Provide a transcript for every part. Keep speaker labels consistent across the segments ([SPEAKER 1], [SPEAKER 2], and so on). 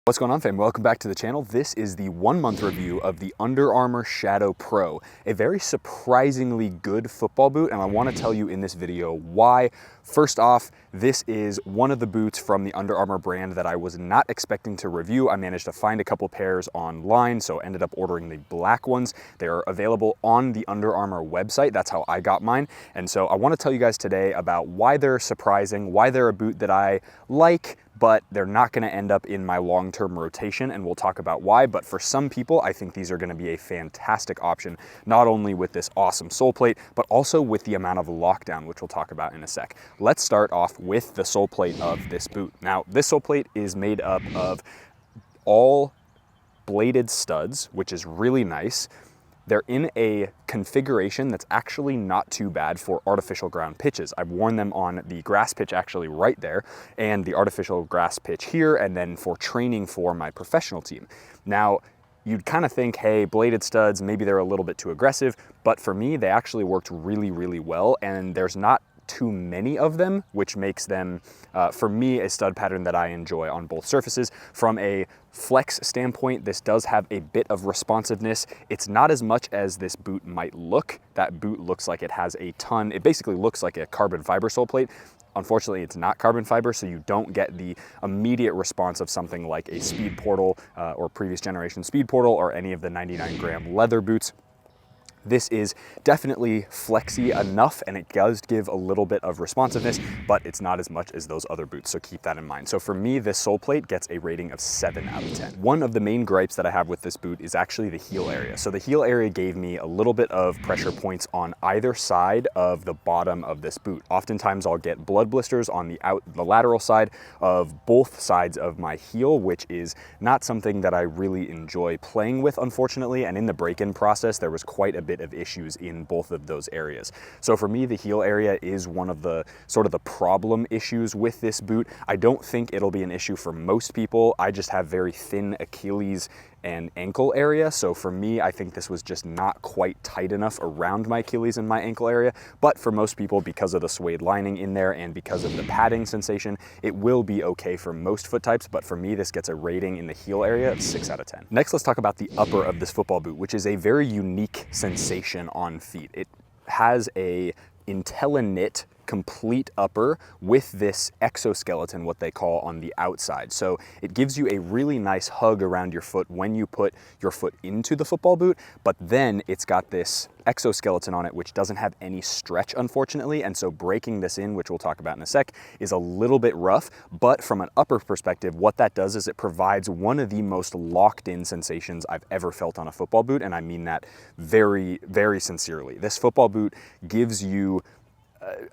[SPEAKER 1] What's going on, fam? Welcome back to the channel. This is the 1 month review of the Under Armour Shadow Pro, a very surprisingly good football boot, and I want to tell you in this video why. First off, this is one of the boots from the Under Armour brand that I was not expecting to review. I managed to find a couple pairs online, so ended up ordering the black ones. They're available on the Under Armour website. That's how I got mine. And so I want to tell you guys today about why they're surprising, why they're a boot that I like, but they're not going to end up in my long-term rotation, and we'll talk about why. But for some people, I think these are going to be a fantastic option, not only with this awesome sole plate, but also with the amount of lockdown, which we'll talk about in a sec. Let's start off with the sole plate of this boot. Now, this sole plate is made up of all bladed studs, which is really nice. They're in a configuration that's actually not too bad for artificial ground pitches. I've worn them on the grass pitch actually right there, and the artificial grass pitch here, and then for training for my professional team. Now, you'd kind of think, hey, bladed studs, maybe they're a little bit too aggressive, but for me, they actually worked really, really well, and there's not too many of them, which makes them, for me, a stud pattern that I enjoy on both surfaces. From a flex standpoint, this does have a bit of responsiveness. It's not as much as this boot might look. That boot looks like it has a ton, it basically looks like a carbon fiber sole plate. Unfortunately, it's not carbon fiber, so you don't get the immediate response of something like a Speed Portal or previous generation Speed Portal or any of the 99-gram leather boots. This is definitely flexy enough, and it does give a little bit of responsiveness, but it's not as much as those other boots, so keep that in mind. So for me, this sole plate gets a rating of 7 out of 10. One of the main gripes that I have with this boot is actually the heel area. So the heel area gave me a little bit of pressure points on either side of the bottom of this boot. Oftentimes I'll get blood blisters on the lateral side of both sides of my heel, which is not something that I really enjoy playing with, unfortunately, and in the break-in process, there was quite a bit of issues in both of those areas. So for me, the heel area is one of the sort of the problem issues with this boot. I don't think it'll be an issue for most people. I just have very thin Achilles and ankle area. So for me, I think this was just not quite tight enough around my Achilles and my ankle area. But for most people, because of the suede lining in there and because of the padding sensation, it will be okay for most foot types. But for me, this gets a rating in the heel area of 6 out of 10. Next, let's talk about the upper of this football boot, which is a very unique sensation on feet. It has a IntelliKnit complete upper with this exoskeleton, what they call, on the outside. So it gives you a really nice hug around your foot when you put your foot into the football boot, but then it's got this exoskeleton on it, which doesn't have any stretch, unfortunately, and so breaking this in, which we'll talk about in a sec, is a little bit rough. But from an upper perspective, what that does is it provides one of the most locked-in sensations I've ever felt on a football boot, and I mean that very, very sincerely. This football boot gives you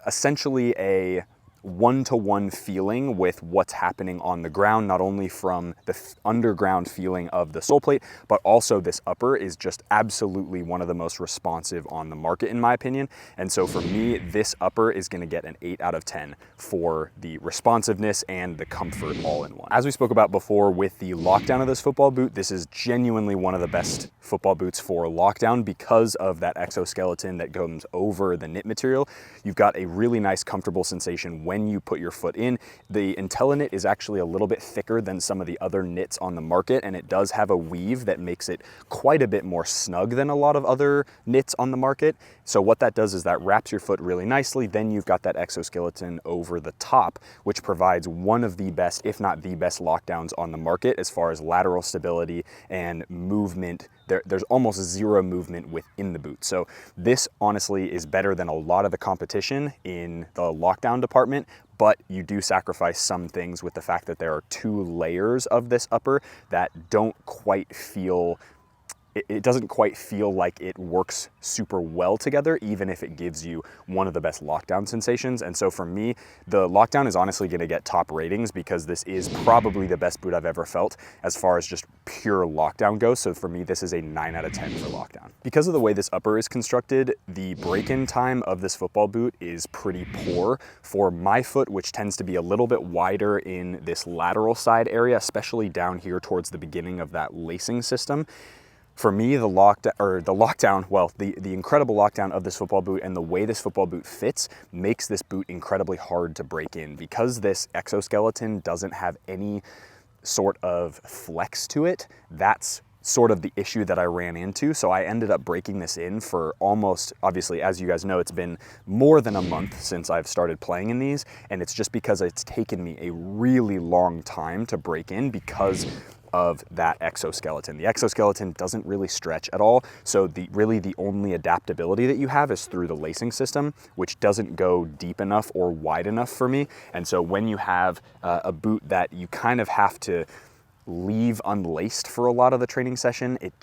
[SPEAKER 1] essentially a one-to-one feeling with what's happening on the ground, not only from the underground feeling of the sole plate, but also this upper is just absolutely one of the most responsive on the market, in my opinion. And so for me, this upper is going to get an 8 out of 10 for the responsiveness and the comfort all in one. As we spoke about before with the lockdown of this football boot, this is genuinely one of the best football boots for lockdown because of that exoskeleton that goes over the knit material. You've got a really nice, comfortable sensation when you put your foot in. The IntelliKnit is actually a little bit thicker than some of the other knits on the market, and it does have a weave that makes it quite a bit more snug than a lot of other knits on the market. So what that does is that wraps your foot really nicely. Then you've got that exoskeleton over the top, which provides one of the best, if not the best, lockdowns on the market as far as lateral stability and movement. There's almost zero movement within the boot. So this honestly is better than a lot of the competition in the lockdown department, but you do sacrifice some things with the fact that there are 2 layers of this upper that don't quite feel, it doesn't quite feel like it works super well together, even if it gives you one of the best lockdown sensations. And so for me, the lockdown is honestly going to get top ratings because this is probably the best boot I've ever felt as far as just pure lockdown goes. So for me, this is a 9 out of 10 for lockdown. Because of the way this upper is constructed, the break-in time of this football boot is pretty poor for my foot, which tends to be a little bit wider in this lateral side area, especially down here towards the beginning of that lacing system. For me, the incredible lockdown of this football boot and the way this football boot fits makes this boot incredibly hard to break in. Because this exoskeleton doesn't have any sort of flex to it. That's sort of the issue that I ran into. So I ended up breaking this in for almost, obviously, as you guys know, it's been more than a month since I've started playing in these, and it's just because it's taken me a really long time to break in because of that exoskeleton. The exoskeleton doesn't really stretch at all, so really the only adaptability that you have is through the lacing system, which doesn't go deep enough or wide enough for me. And so when you have a boot that you kind of have to leave unlaced for a lot of the training session, it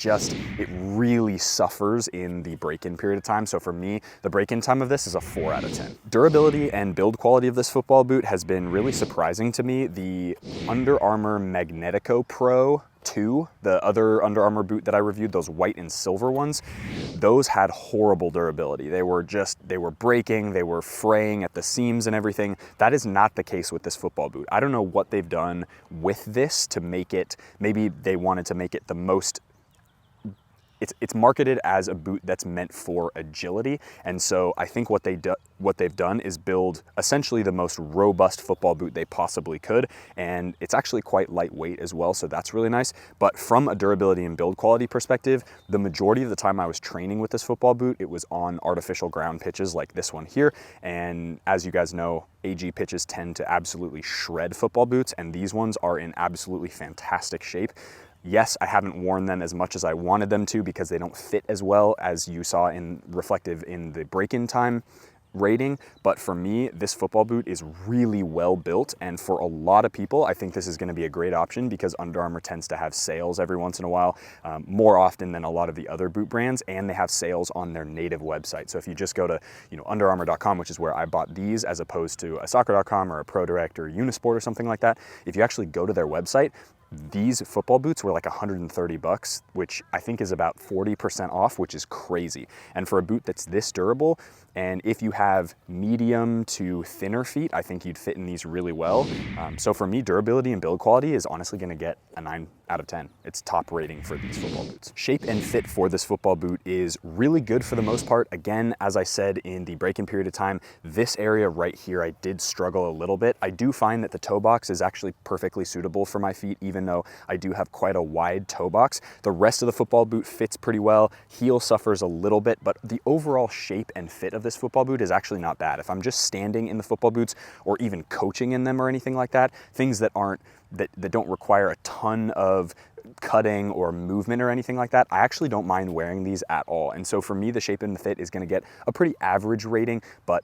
[SPEAKER 1] really suffers in the break-in period of time. So for me, the break-in time of this is a 4 out of 10. Durability and build quality of this football boot has been really surprising to me. The Under Armour Magnetico Pro 2, the other Under Armour boot that I reviewed, those white and silver ones, those had horrible durability. They were breaking, they were fraying at the seams and everything. That is not the case with this football boot. I don't know what they've done with this to make it, maybe they wanted to make it the most, it's marketed as a boot that's meant for agility, and so I think what they've done is build essentially the most robust football boot they possibly could, and it's actually quite lightweight as well, so that's really nice. But from a durability and build quality perspective, the majority of the time I was training with this football boot, it was on artificial ground pitches like this one here, and as you guys know, AG pitches tend to absolutely shred football boots, and these ones are in absolutely fantastic shape. Yes, I haven't worn them as much as I wanted them to because they don't fit as well as you saw reflective in the break-in time rating, but for me, this football boot is really well built, and for a lot of people, I think this is going to be a great option because Under Armour tends to have sales every once in a while, more often than a lot of the other boot brands, and they have sales on their native website. So if you just go to underarmour.com, which is where I bought these, as opposed to a soccer.com or a ProDirect or Unisport or something like that, if you actually go to their website, these football boots were like $130, which I think is about 40% off, which is crazy. And for a boot that's this durable, and if you have medium to thinner feet, I think you'd fit in these really well. So for me, durability and build quality is honestly gonna get a 9 out of 10. It's top rating for these football boots. Shape and fit for this football boot is really good for the most part. Again, as I said in the break-in period of time, this area right here, I did struggle a little bit. I do find that the toe box is actually perfectly suitable for my feet, even though I do have quite a wide toe box. The rest of the football boot fits pretty well. Heel suffers a little bit, but the overall shape and fit of this football boot is actually not bad. If I'm just standing in the football boots or even coaching in them or anything like that, things that don't require a ton of cutting or movement or anything like that, I actually don't mind wearing these at all. And so for me, the shape and the fit is going to get a pretty average rating, but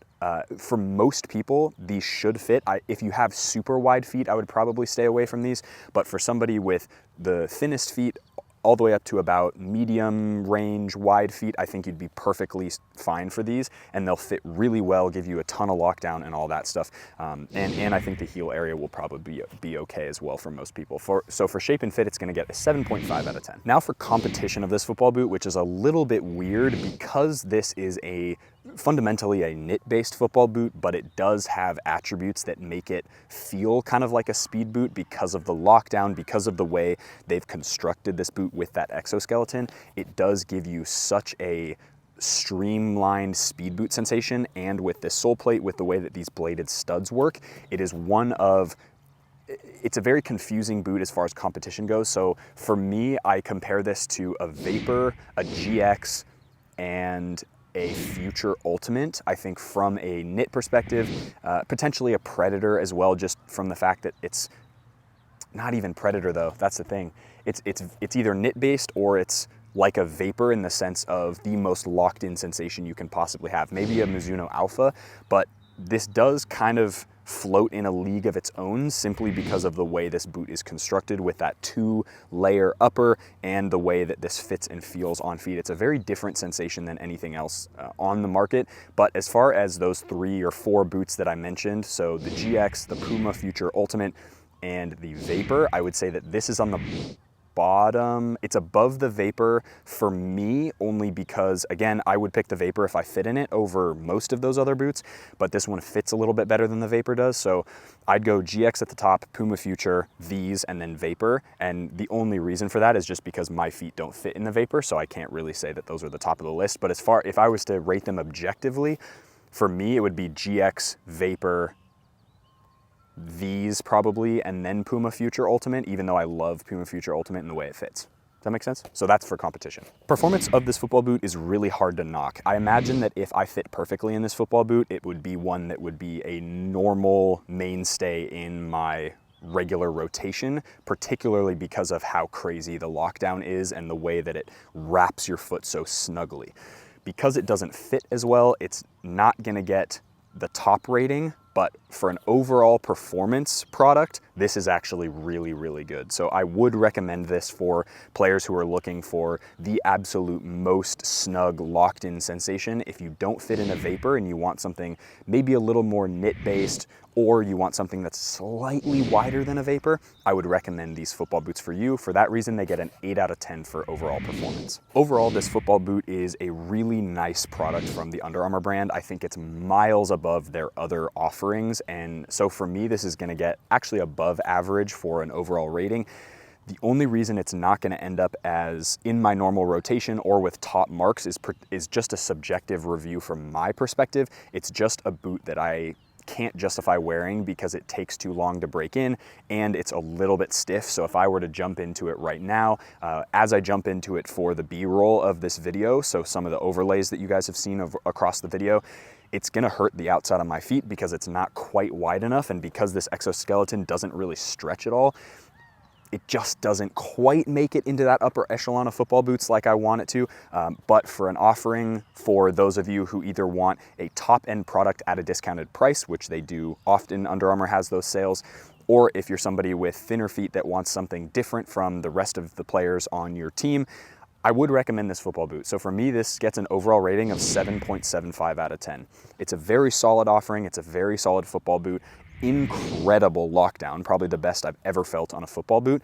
[SPEAKER 1] for most people, these should fit. If you have super wide feet, I would probably stay away from these, but for somebody with the thinnest feet all the way up to about medium range wide feet, I think you'd be perfectly fine for these, and they'll fit really well, give you a ton of lockdown and all that stuff. And I think the heel area will probably be okay as well for most people. So for shape and fit, it's gonna get a 7.5 out of 10. Now for competition of this football boot, which is a little bit weird because this is fundamentally a knit-based football boot, but it does have attributes that make it feel kind of like a speed boot because of the lockdown, because of the way they've constructed this boot with that exoskeleton. It does give you such a streamlined speed boot sensation, and with this sole plate, with the way that these bladed studs work, it's a very confusing boot as far as competition goes. So for me, I compare this to a Vapor, a GX, and a Future Ultimate. I think from a knit perspective, potentially a Predator as well, just from the fact that it's not even Predator though, that's the thing. It's either knit-based or it's like a Vapor in the sense of the most locked-in sensation you can possibly have. Maybe a Mizuno Alpha, but this does kind of float in a league of its own simply because of the way this boot is constructed with that 2-layer upper and the way that this fits and feels on feet. It's a very different sensation than anything else on the market. But as far as those 3 or 4 boots that I mentioned, so the GX, the Puma Future Ultimate, and the Vapor, I would say that this is on the bottom. It's above the Vapor for me, only because, again, I would pick the Vapor if I fit in it over most of those other boots, but this one fits a little bit better than the Vapor does. So I'd go GX at the top, Puma Future, these, and then Vapor. And the only reason for that is just because my feet don't fit in the Vapor, so I can't really say that those are the top of the list. But if I was to rate them objectively, for me, it would be GX, Vapor, these probably, and then Puma Future Ultimate, even though I love Puma Future Ultimate and the way it fits. Does that make sense? So that's for competition. Performance of this football boot is really hard to knock. I imagine that if I fit perfectly in this football boot, it would be one that would be a normal mainstay in my regular rotation, particularly because of how crazy the lockdown is and the way that it wraps your foot so snugly. Because it doesn't fit as well, it's not gonna get the top rating, but for an overall performance product, this is actually really, really good. So I would recommend this for players who are looking for the absolute most snug locked in sensation. If you don't fit in a Vapor and you want something maybe a little more knit based, or you want something that's slightly wider than a Vapor, I would recommend these football boots for you. For that reason, they get an 8 out of 10 for overall performance. Overall, this football boot is a really nice product from the Under Armour brand. I think it's miles above their other offerings. And so for me, this is gonna get actually above average for an overall rating. The only reason it's not gonna end up as in my normal rotation or with top marks is just a subjective review from my perspective. It's just a boot that I can't justify wearing because it takes too long to break in and it's a little bit stiff. So if I were to jump into it right now, as I jump into it for the B-roll of this video, so some of the overlays that you guys have seen across the video, it's gonna hurt the outside of my feet because it's not quite wide enough, and because this exoskeleton doesn't really stretch at all, it just doesn't quite make it into that upper echelon of football boots like I want it to. But for an offering for those of you who either want a top-end product at a discounted price, which they do often, Under Armour has those sales, or if you're somebody with thinner feet that wants something different from the rest of the players on your team, I would recommend this football boot. So for me, this gets an overall rating of 7.75 out of 10. It's a very solid offering. It's a very solid football boot. Incredible lockdown, probably the best I've ever felt on a football boot,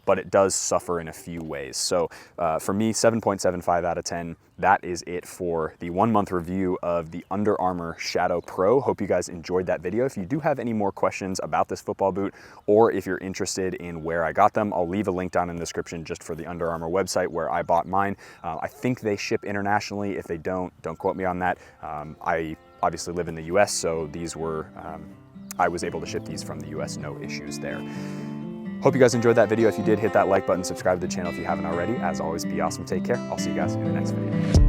[SPEAKER 1] but it does suffer in a few ways. So for me, 7.75 out of 10, that is it for the 1 month review of the Under Armour Shadow Pro. Hope you guys enjoyed that video. If you do have any more questions about this football boot, or if you're interested in where I got them, I'll leave a link down in the description just for the Under Armour website where I bought mine. I think they ship internationally. If they don't quote me on that. I obviously live in the US, so these were, I was able to ship these from the US, no issues there. Hope you guys enjoyed that video. If you did, hit that like button, subscribe to the channel if you haven't already. As always, be awesome, take care. I'll see you guys in the next video.